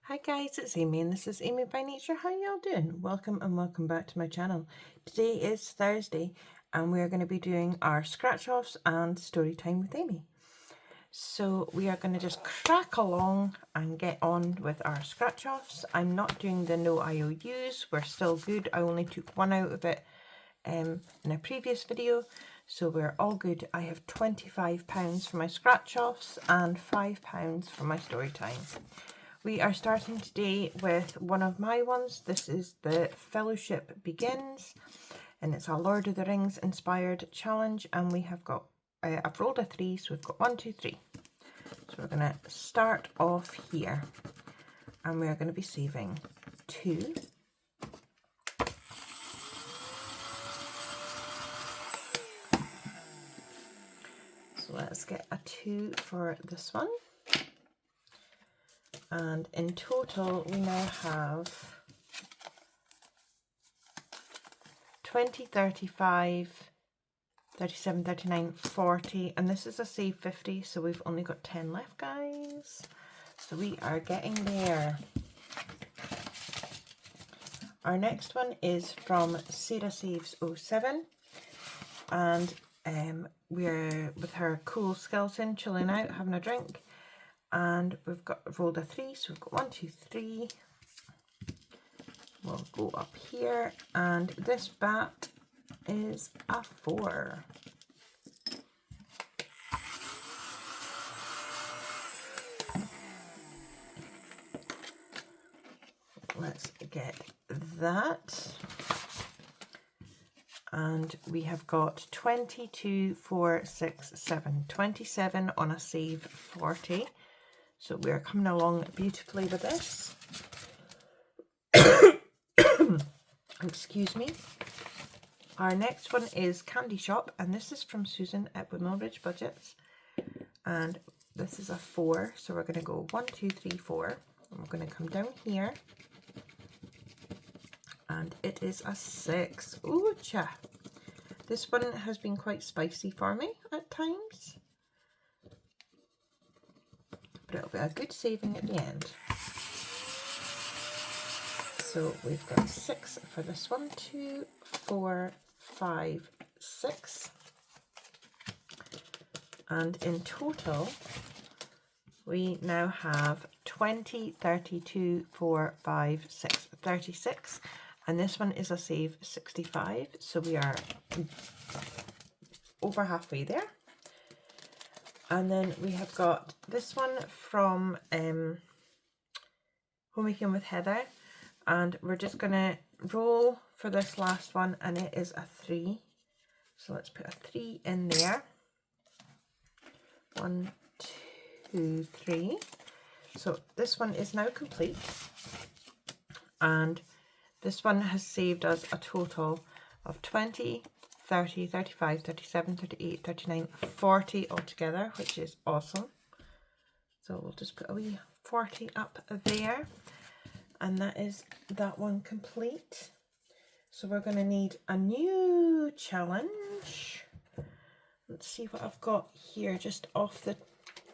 Hi guys, it's Amy and this is Amy by Nature. How y'all doing? Welcome and welcome back to my channel. Today is Thursday and we are going to be doing our scratch offs and story time with Amy. So we are going to just crack along and get on with our scratch offs. I'm not doing the no IOUs, we're still good. I only took one out of it in a previous video, so we're all good. I have £25 for my scratch offs and £5 for my story time. We are starting today with one of my ones. This is the Fellowship Begins, and it's a Lord of the Rings inspired challenge, and we have got, I've rolled a 3, so we've got 1, 2, 3. So we're going to start off here, and we're going to be saving 2. So let's get a 2 for this one. And in total, we now have 20, 35, 37, 39, 40, and this is a save 50, so we've only got 10 left, guys. So we are getting there. Our next one is from Sarah Saves 07, and we're with her cool skeleton, chilling out, having a drink. And we've got rolled a 3, so we've got 1, 2, 3. We'll go up here, and this bat is a 4. Let's get that. And we have got 22, 4, 6, 7. 27 on a save 40. So we're coming along beautifully with this. Excuse me. Our next one is Candy Shop, and this is from Susan at Wimmill Ridge Budgets. And this is a 4, so we're going to go 1, 2, 3, 4. And we're going to come down here. And it is a 6. Ooh, cha. This one has been quite spicy for me at times, but it'll be a good saving at the end. So we've got 6 for this one. 2, 4, 5, 6. And in total, we now have 20, 32, 4, 5, 6, 36. And this one is a save 65. So we are over halfway there. And then we have got this one from Homemaking with Heather. And we're just going to roll for this last one, and it is a 3. So let's put a 3 in there. 1, 2, 3. So this one is now complete. And this one has saved us a total of 20, 30, 35, 37, 38, 39, 40 altogether, which is awesome. So we'll just put a wee 40 up there. And that is that one complete. So we're going to need a new challenge. Let's see what I've got here just off the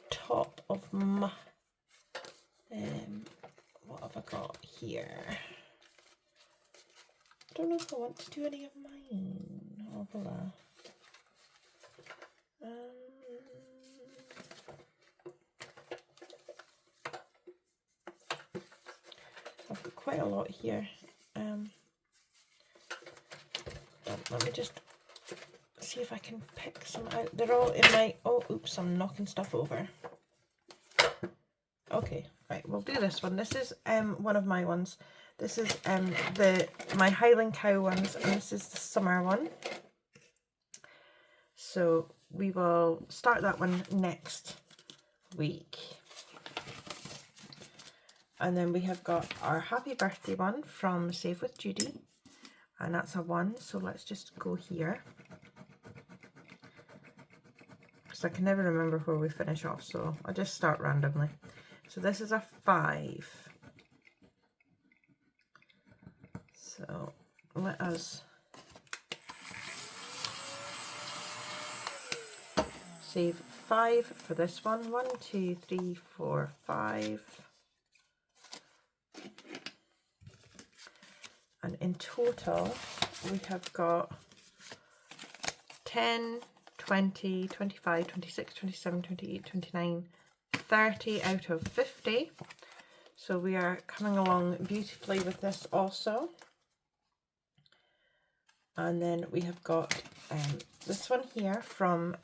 top of my... what have I got here? I don't know if I want to do any of mine. Oh, voila. I've got quite a lot here. Let me just see if I can pick some out. They're all in my... Oh, oops, I'm knocking stuff over. Okay, right, we'll do this one. This is one of my ones. This is my Highland Cow ones, and this is the summer one. So we will start that one next week. And then we have got our happy birthday one from Save with Judy, and that's a 1. So let's just go here, because I can never remember where we finish off, so I'll just start randomly. So this is a 5. So let us save 5 for this one. 1, 2, 3, 4, 5. And in total, we have got 10, 20, 25, 26, 27, 28, 29, 30 out of 50. So we are coming along beautifully with this also. And then we have got this one here from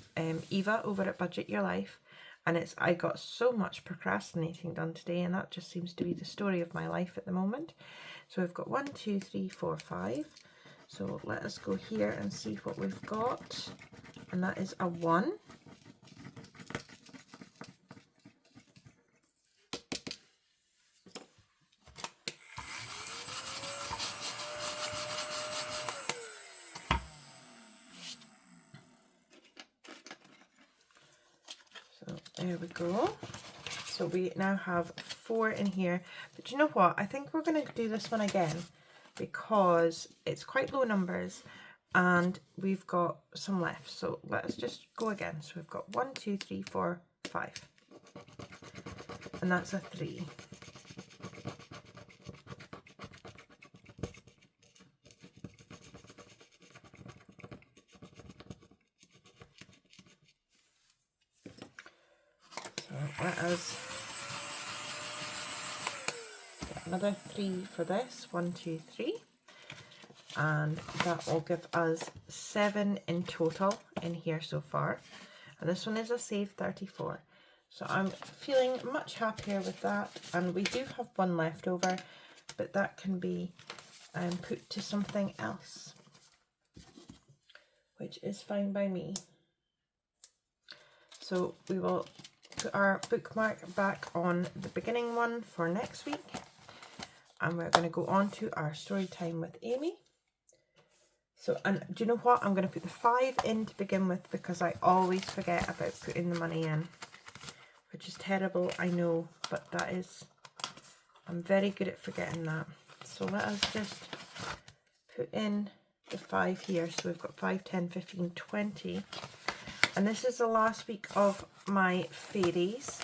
Eva over at Budget Your Life. And it's I got so much procrastinating done today, and that just seems to be the story of my life at the moment. So we've got 1, 2, 3, 4, 5. So let us go here and see what we've got. And that is a 1. So there we go. So we now have 4 in here. But you know what? I think we're going to do this one again because it's quite low numbers and we've got some left. So let's just go again. So we've got 1, 2, 3, 4, 5. And that's a 3. So let us get another 3 for this. 1, 2, 3. And that will give us 7 in total in here so far. And this one is a save 34. So I'm feeling much happier with that. And we do have 1 left over, but that can be put to something else, which is fine by me. So we will put our bookmark back on the beginning one for next week. And we're going to go on to our story time with Amy. So, and do you know what? I'm going to put the 5 in to begin with because I always forget about putting the money in, which is terrible, I know, but that is, I'm very good at forgetting that. So let us just put in the 5 here. So we've got 5, 10, 15, 20. And this is the last week of my fairies.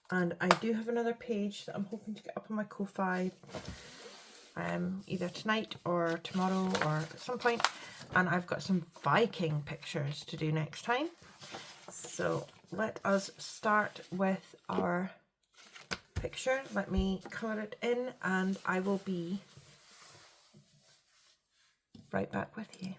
And I do have another page that I'm hoping to get up on my Ko-Fi either tonight or tomorrow or at some point. And I've got some Viking pictures to do next time. So let us start with our picture. Let me colour it in and I will be right back with you.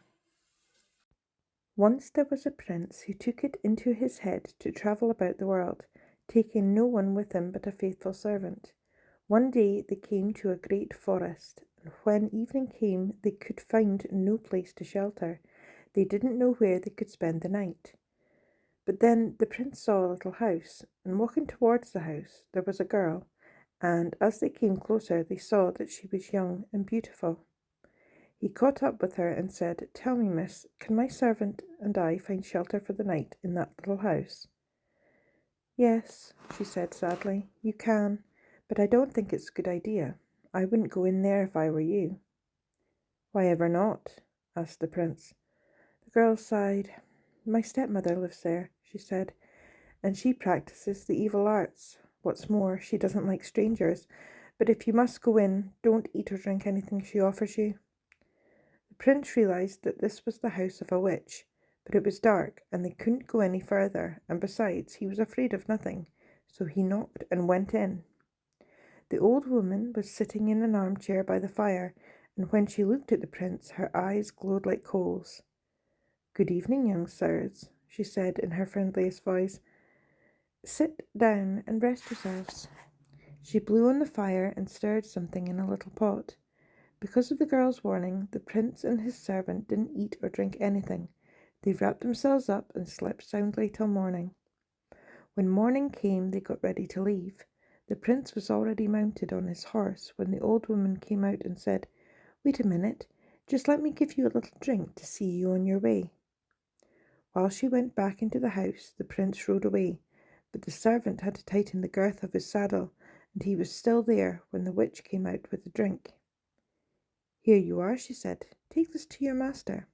Once there was a prince who took it into his head to travel about the world, taking no one with him but a faithful servant. One day they came to a great forest, and when evening came they could find no place to shelter. They didn't know where they could spend the night. But then the prince saw a little house, and walking towards the house there was a girl, and as they came closer they saw that she was young and beautiful. He caught up with her and said, "Tell me, miss, can my servant and I find shelter for the night in that little house?" "Yes," she said sadly, "you can, but I don't think it's a good idea. I wouldn't go in there if I were you." "Why ever not?" asked the prince. The girl sighed. "My stepmother lives there," she said, "and she practices the evil arts. What's more, she doesn't like strangers, but if you must go in, don't eat or drink anything she offers you." The prince realised that this was the house of a witch, but it was dark and they couldn't go any further, and besides he was afraid of nothing, so he knocked and went in. The old woman was sitting in an armchair by the fire, and when she looked at the prince her eyes glowed like coals. "Good evening, young sirs," she said in her friendliest voice. "Sit down and rest yourselves." She blew on the fire and stirred something in a little pot. Because of the girl's warning, the prince and his servant didn't eat or drink anything. They wrapped themselves up and slept soundly till morning. When morning came, they got ready to leave. The prince was already mounted on his horse when the old woman came out and said, "Wait a minute, just let me give you a little drink to see you on your way." While she went back into the house, the prince rode away, but the servant had to tighten the girth of his saddle, and he was still there when the witch came out with the drink. "Here you are," she said. "Take this to your master."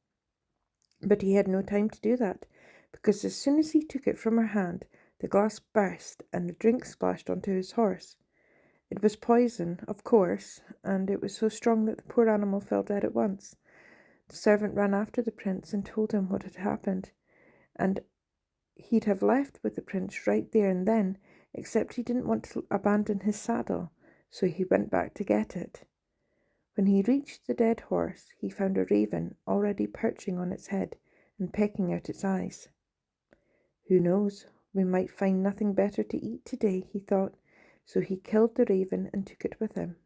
But he had no time to do that, because as soon as he took it from her hand, the glass burst and the drink splashed onto his horse. It was poison, of course, and it was so strong that the poor animal fell dead at once. The servant ran after the prince and told him what had happened, and he'd have left with the prince right there and then, except he didn't want to abandon his saddle, so he went back to get it. When he reached the dead horse, he found a raven already perching on its head and pecking out its eyes. Who knows, we might find nothing better to eat today, he thought, so he killed the raven and took it with him.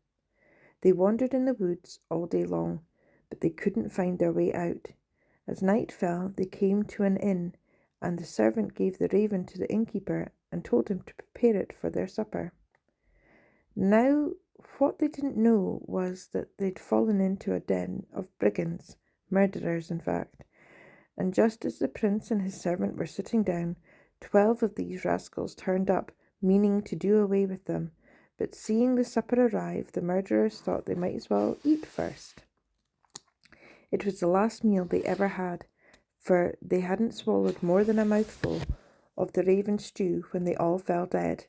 They wandered in the woods all day long, but they couldn't find their way out. As night fell, they came to an inn, and the servant gave the raven to the innkeeper and told him to prepare it for their supper. Now, what they didn't know was that they'd fallen into a den of brigands, murderers in fact, and just as the prince and his servant were sitting down, 12 of these rascals turned up, meaning to do away with them, but seeing the supper arrive, the murderers thought they might as well eat first. It was the last meal they ever had, for they hadn't swallowed more than a mouthful of the raven stew when they all fell dead.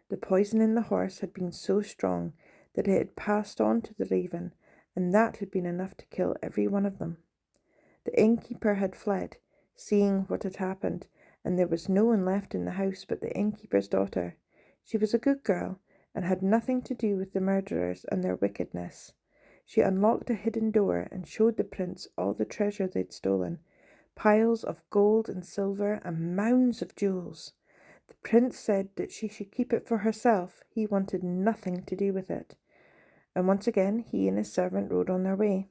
The poison in the horse had been so strong that it had passed on to the raven, and that had been enough to kill every one of them. The innkeeper had fled, seeing what had happened, and there was no one left in the house but the innkeeper's daughter. She was a good girl, and had nothing to do with the murderers and their wickedness. She unlocked a hidden door and showed the prince all the treasure they'd stolen, piles of gold and silver and mounds of jewels. The prince said that she should keep it for herself. He wanted nothing to do with it. And once again, he and his servant rode on their way.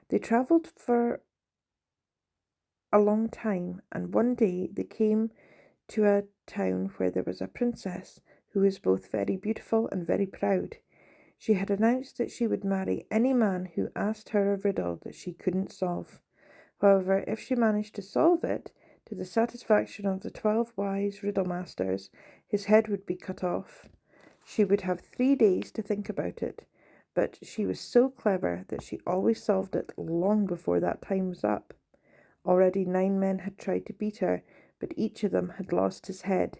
They travelled for a long time, and one day they came to a town where there was a princess who was both very beautiful and very proud. She had announced that she would marry any man who asked her a riddle that she couldn't solve. However, if she managed to solve it, to the satisfaction of the 12 wise riddle masters, his head would be cut off. She would have 3 days to think about it, but she was so clever that she always solved it long before that time was up. Already 9 men had tried to beat her, but each of them had lost his head.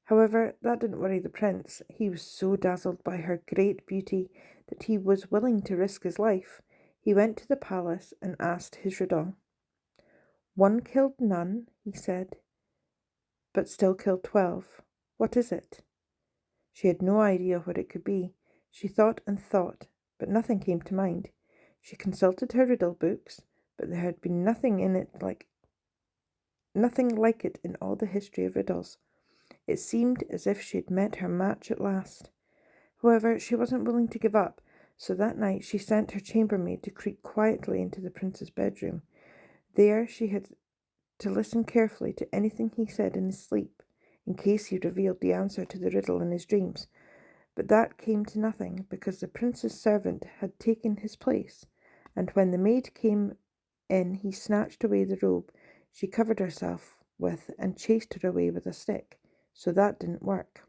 However, that didn't worry the prince. He was so dazzled by her great beauty that he was willing to risk his life. He went to the palace and asked his riddle. 1 killed none, he said, but still killed 12. What is it? She had no idea what it could be. She thought and thought, but nothing came to mind. She consulted her riddle books, but there had been nothing like it in all the history of riddles. It seemed as if she had met her match at last. However, she wasn't willing to give up, so that night she sent her chambermaid to creep quietly into the prince's bedroom. There she had to listen carefully to anything he said in his sleep, in case he revealed the answer to the riddle in his dreams. But that came to nothing, because the prince's servant had taken his place, and when the maid came in, he snatched away the robe she covered herself with and chased her away with a stick. So that didn't work.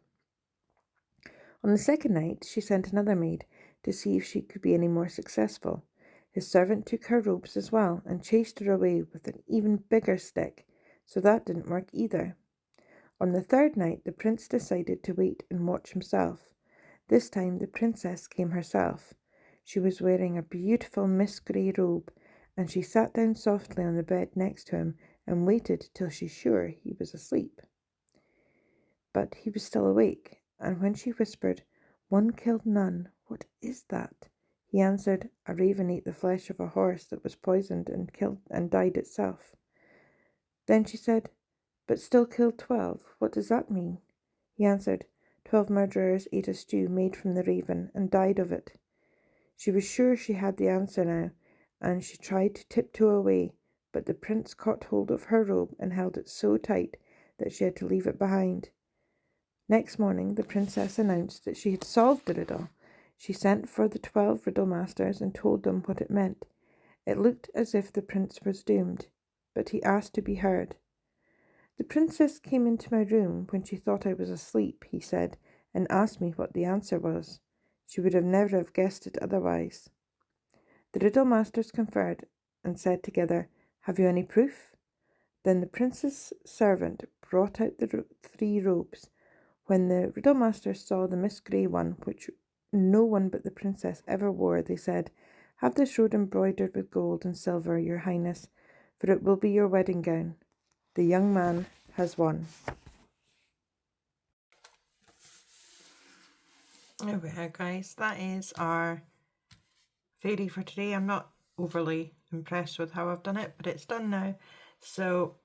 On the second night, she sent another maid to see if she could be any more successful. His servant took her robes as well and chased her away with an even bigger stick, so that didn't work either. On the third night, the prince decided to wait and watch himself. This time, the princess came herself. She was wearing a beautiful mist grey robe, and she sat down softly on the bed next to him and waited till she's sure he was asleep. But he was still awake, and when she whispered, 1 killed none, what is that? He answered, a raven ate the flesh of a horse that was poisoned and killed and died itself. Then she said, but still killed 12, what does that mean? He answered, 12 murderers ate a stew made from the raven and died of it. She was sure she had the answer now, and she tried to tiptoe away, but the prince caught hold of her robe and held it so tight that she had to leave it behind. Next morning, the princess announced that she had solved the riddle. She sent for the 12 riddle masters and told them what it meant. It looked as if the prince was doomed, but he asked to be heard. The princess came into my room when she thought I was asleep, he said, and asked me what the answer was. She would have never have guessed it otherwise. The riddle masters conferred and said together, have you any proof? Then the prince's servant brought out the 3 robes. When the riddle master saw the mist grey one, which no one but the princess ever wore, they said, "Have this robe embroidered with gold and silver, your highness, for it will be your wedding gown. The young man has won." There we are, guys. That is our fairy for today. I'm not overly impressed with how I've done it, but it's done now. So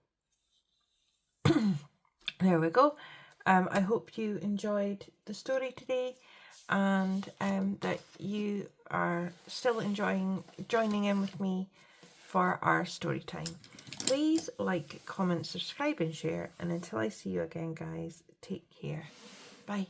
there we go. I hope you enjoyed the story today, and that you are still enjoying joining in with me for our story time. Please like, comment, subscribe and share, and until I see you again, guys, take care. Bye.